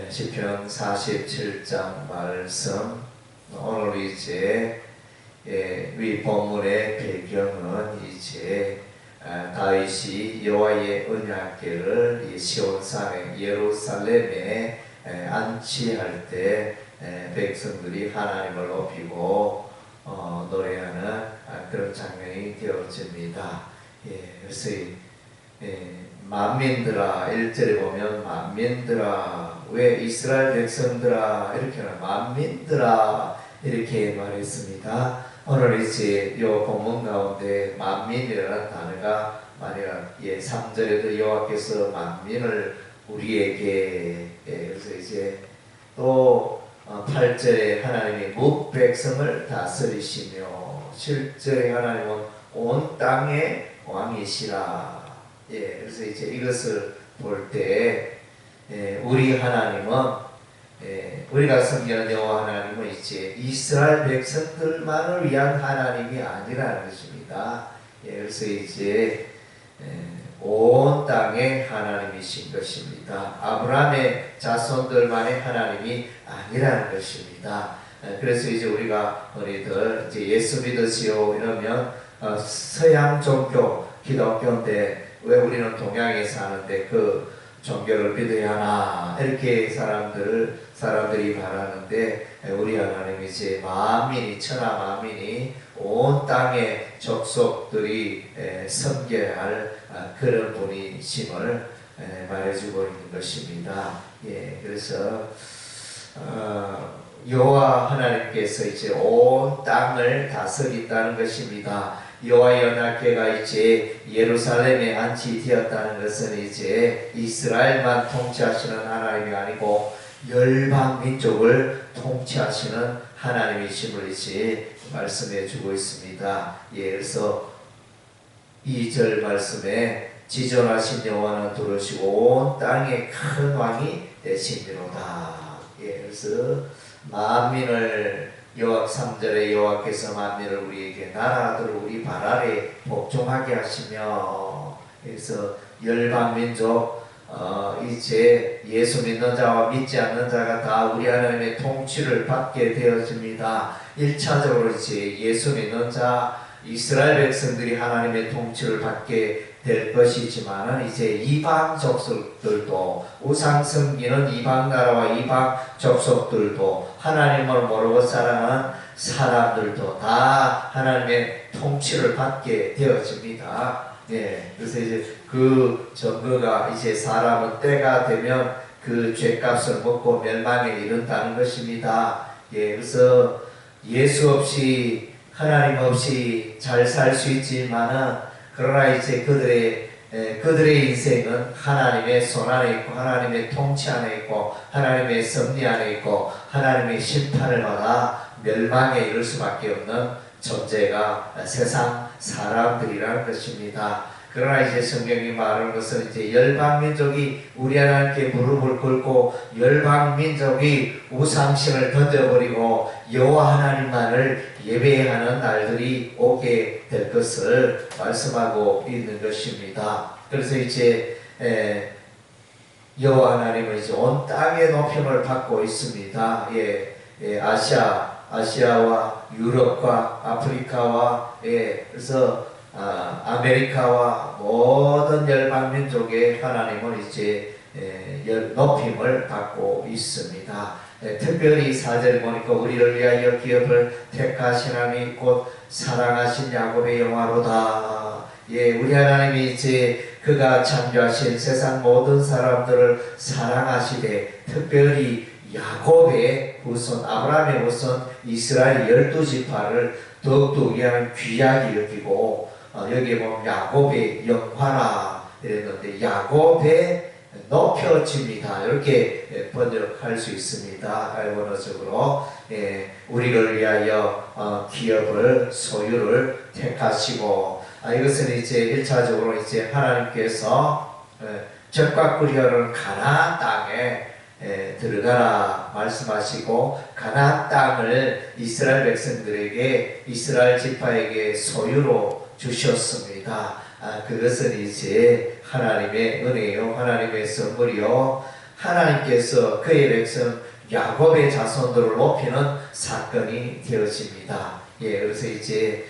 시편 47장 말씀. 오늘 이제 위 본문의 배경은 이제 다윗이 여호와의 언약궤를 시온산에 예루살렘에 안치할 때 백성들이 하나님을 높이고 노래하는 그런 장면이 되어집니다. 그래서 만민들아, 1절에 보면 만민들아, 왜 이스라엘 백성들아 이렇게는 만민들아 이렇게 말했습니다. 오늘 이제 요 본문 가운데 만민이라는 단어가 만약 3절에도 여호와께서 만민을 우리에게, 그래서 이제 또 8절에 하나님이 뭇백성을 다스리시며 7절에 하나님은 온 땅의 왕이시라. 그래서 이제 이것을 볼 때 우리 하나님은 우리가 섬기는 여호와 하나님은 이제 이스라엘 백성들만을 위한 하나님이 아니라는 것입니다. 그래서 이제 온 땅의 하나님이신 것입니다. 아브라함의 자손들만의 하나님이 아니라는 것입니다. 그래서 이제 우리가 우리들 이제 예수 믿으시오 이러면 서양 종교 기독교인데 왜 우리는 동양에 사는데 그 종교를 믿어야 하나 이렇게 사람들이 말하는데, 우리 하나님이 이제 만민이 천하 만민이 온 땅의 족속들이 섬겨야 할 그런 분이심을 말해주고 있는 것입니다. 그래서 여호와 하나님께서 이제 온 땅을 다스린다는 것입니다. 여호와의 언약궤가 이제 예루살렘에 안치되었다는 것은 이제 이스라엘만 통치하시는 하나님이 아니고 열방 민족을 통치하시는 하나님이심을 이제 말씀해 주고 있습니다. 그래서 2절 말씀에 지존하신 여호와는 두루시고 온 땅의 큰 왕이 되시미로다. 그래서 만민을 3절에 여호와께서 만민을 우리에게 나라들을 우리 발 아래 복종하게 하시며, 그래서 열방민족 이제 예수 믿는 자와 믿지 않는 자가 다 우리 하나님의 통치를 받게 되어집니다. 1차적으로 이제 예수 믿는 자 이스라엘 백성들이 하나님의 통치를 받게 될 것이지만은 이제 이방 족속들도, 우상 섬기는 이방 나라와 이방 족속들도, 하나님을 모르고 살아가는 사람들도 다 하나님의 통치를 받게 되어집니다. 그래서 이제 그 증거가 이제 사람은 때가 되면 그 죄값을 먹고 멸망에 이른다는 것입니다. 그래서 예수 없이 하나님 없이 잘 살 수 있지만은, 그러나 이제 그들의 인생은 하나님의 손 안에 있고 하나님의 통치 안에 있고 하나님의 섭리 안에 있고 하나님의 심판을 받아 멸망에 이를 수밖에 없는 존재가 세상 사람들이라는 것입니다. 그러나 이제 성경이 말하는 것은 이제 열방민족이 우리 하나님께 무릎을 꿇고 열방민족이 우상신을 던져버리고 여호와 하나님만을 예배하는 날들이 오게 될 것을 말씀하고 있는 것입니다. 그래서 이제 여호와 하나님은 이제 온 땅의 높임을 받고 있습니다. 아시아와 유럽과 아프리카와 그래서 아메리카와 모든 열방민족의 하나님은 이제 높임을 받고 있습니다. 특별히 4절 보니까 우리를 위하여 기업을 택하신 하나님이 곧 사랑하신 야곱의 영화로다. 우리 하나님이 이제 그가 창조하신 세상 모든 사람들을 사랑하시되 특별히 야곱의 후손, 아브라함의 후손 이스라엘 12지파를 더욱더 우리는 귀하게 여기고, 여기에 보면 야곱의 영화라 이랬는데 야곱의 높여집니다. 이렇게 번역할 수 있습니다. 원어적으로 우리를 위하여 기업을 소유를 택하시고, 이것은 이제 1차적으로 이제 하나님께서 적과 꿀이라는 가나안 땅에 들어가라 말씀하시고, 가나안 땅을 이스라엘 백성들에게, 이스라엘 지파에게 소유로 주셨습니다. 그것은 이제 하나님의 은혜요, 하나님의 선물이요, 하나님께서 그의 백성 야곱의 자손들을 높이는 사건이 되어집니다. 예, 그래서 이제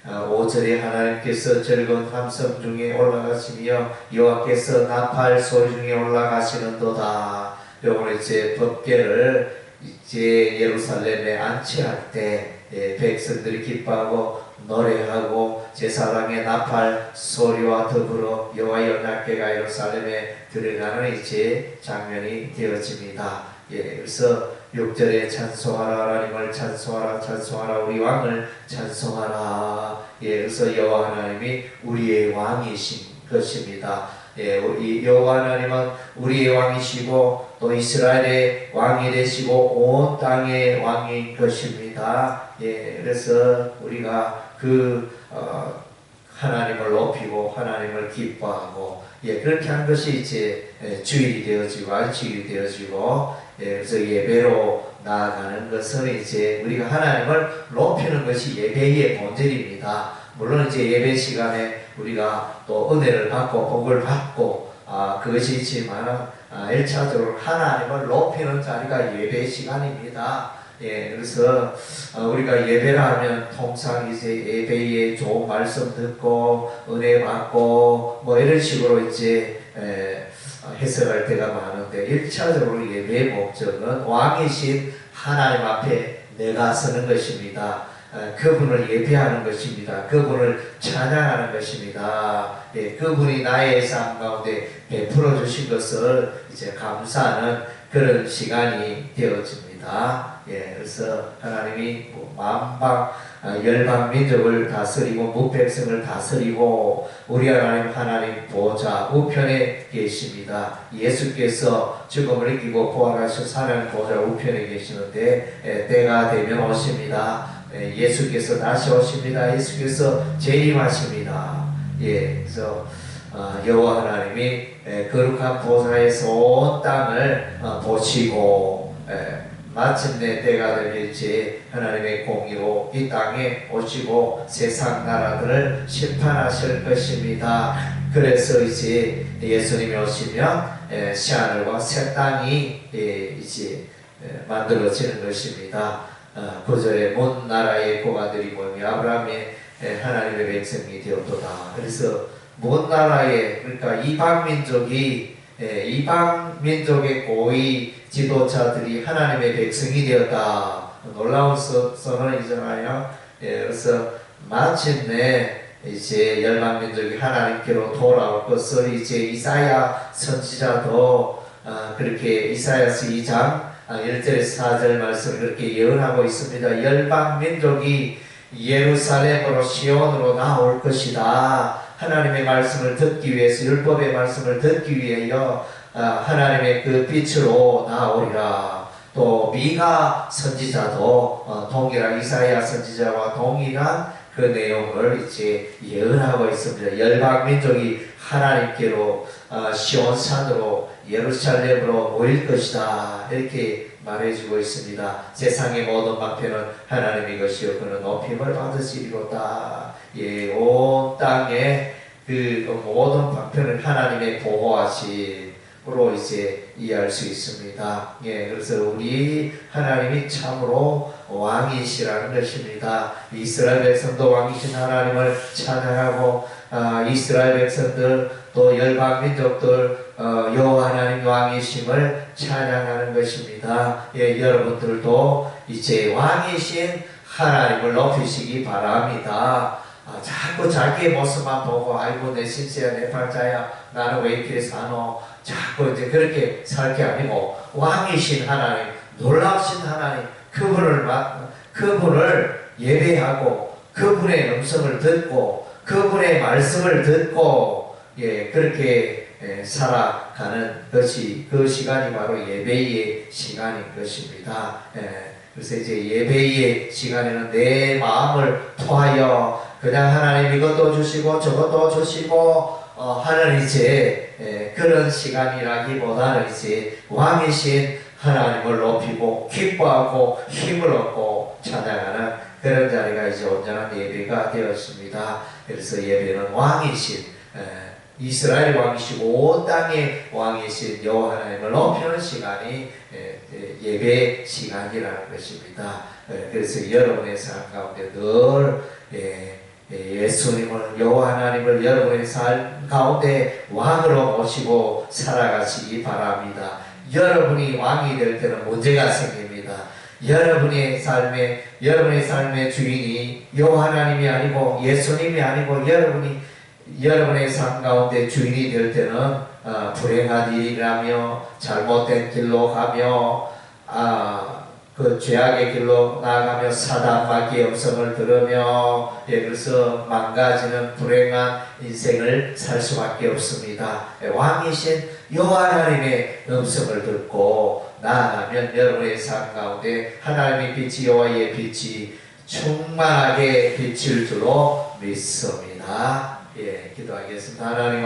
5절에 하나님께서 즐거운 함성 중에 올라가시며 여호와께서 나팔 소리 중에 올라가시는도다. 요걸 이제 법궤를 이제 예루살렘에 안치할 때 백성들이 기뻐하고 노래하고 제사장의 나팔 소리와 더불어 여호와의 언약궤가 예루살렘에 들어가는 이제 장면이 되어집니다. 예, 그래서 6절에 찬송하라 하나님을 찬송하라 찬송하라 우리 왕을 찬송하라. 예, 그래서 여호와 하나님이 우리의 왕이신 것입니다. 예, 우리 여호와 하나님은 우리의 왕이시고 또 이스라엘의 왕이 되시고 온 땅의 왕인 것입니다. 예, 그래서 우리가 하나님을 높이고 하나님을 기뻐하고 예, 그렇게 한 것이 이제 주일이 되어지고 안식일이 되어지고 예, 그래서 예배로 나아가는 것은 이제 우리가 하나님을 높이는 것이 예배의 본질입니다. 물론 이제 예배 시간에 우리가 또 은혜를 받고 복을 받고 그것이 있지만 1차적으로 하나님을 높이는 자리가 예배 시간입니다. 예, 그래서 우리가 예배를 하면 통상 이제 예배에 좋은 말씀 듣고 은혜 받고 뭐 이런 식으로 이제 해석할 때가 많은데 1차적으로 예배의 목적은 왕이신 하나님 앞에 내가 서는 것입니다. 그분을 예배하는 것입니다. 그분을 찬양하는 것입니다. 예, 그분이 나의 삶 가운데 베풀어 주신 것을 이제 감사하는 그런 시간이 되어집니다. 예, 그래서 하나님이 만방 열방 민족을 다스리고 무백성을 다스리고 우리 하나님 보좌 우편에 계십니다. 예수께서 죽음을 이기고 부활하셔 사는 보좌 우편에 계시는데 때가 되면 오십니다. 예수께서 다시 오십니다. 예수께서 재림하십니다. 예, 그래서 여호와 하나님이 거룩한 보좌에서 온 땅을 보시고 마침내 때가 될지 하나님의 공의로 이 땅에 오시고 세상 나라들을 심판하실 것입니다. 그래서 이제 예수님이 오시면 새하늘과 새 땅이 이제 만들어지는 것입니다. 9절에 온 나라의 고관들이 모이며 아브라함의 하나님의 백성이 되었도다. 그래서 온 나라의 그러니까 이방 민족의 고위 지도자들이 하나님의 백성이 되었다. 놀라운 선언이잖아요. 예, 그래서 마침내 이제 열방 민족이 하나님께로 돌아올 것을 이제 이사야 선지자도 그렇게 이사야서 2장 1절에서 4절 말씀을 그렇게 예언하고 있습니다. 열방 민족이 예루살렘으로 시온으로 나올 것이다. 하나님의 말씀을 듣기 위해서 율법의 말씀을 듣기 위하여 하나님의 그 빛으로 나오리라. 또 미가 선지자도 동일한 이사야 선지자와 동일한 그 내용을 이제 예언하고 있습니다. 열방 민족이 하나님께로 시온산으로 예루살렘으로 모일 것이다. 이렇게 말해주고 있습니다. 세상의 모든 방편은 하나님의 것이요 그는 높임을 받으시리로다. 예, 온 땅에 그 모든 방편을 하나님의 보호하심으로 이제 이해할 수 있습니다. 예, 그래서 우리 하나님이 참으로 왕이시라는 것입니다. 이스라엘 백성도 왕이신 하나님을 찬양하고 이스라엘 백성들 또 열방 민족들 여호와 하나님 왕이심을 찬양하는 것입니다. 예, 여러분들도 이제 왕이신 하나님을 높이시기 바랍니다. 자꾸 자기의 모습만 보고 아이고 내 신세야 내 팔자야 나는 왜 이렇게 사노 자꾸 이제 그렇게 살 게 아니고 왕이신 하나님 놀라우신 하나님 그분을 예배하고 그분의 음성을 듣고 그분의 말씀을 듣고 예, 그렇게 살아가는 것이 그 시간이 바로 예배의 시간인 것입니다. 그래서 이제 예배의 시간에는 내 마음을 토하여 그냥 하나님 이것도 주시고 저것도 주시고 하는 이제 그런 시간이라기보다는 이제 왕이신 하나님을 높이고 기뻐하고 힘을 얻고 찬양하는 그런 자리가 이제 온전한 예배가 되었습니다. 그래서 예배는 왕이신 이스라엘 왕이시고 온 땅의 왕이신 여호와 하나님을 높이는 시간이 예배 시간이라는 것입니다. 그래서 여러분의 삶 가운데 늘 예수님을 여호와 하나님을 여러분의 삶 가운데 왕으로 모시고 살아가시기 바랍니다. 여러분이 왕이 될 때는 문제가 생깁니다. 여러분의 삶의 주인이 여호와 하나님이 아니고 예수님이 아니고 여러분의 삶 가운데 주인이 될 때는 불행한 일이라며 잘못된 길로 가며 그 죄악의 길로 나아가며 사단마귀의 음성을 들으며 그래서 망가지는 불행한 인생을 살 수밖에 없습니다. 왕이신 여호와 하나님의 음성을 듣고 나아가면 여러분의 삶 가운데 하나님의 빛이 여호와의 빛이 충만하게 비칠 줄로 믿습니다. 기도하겠습니다. 하나님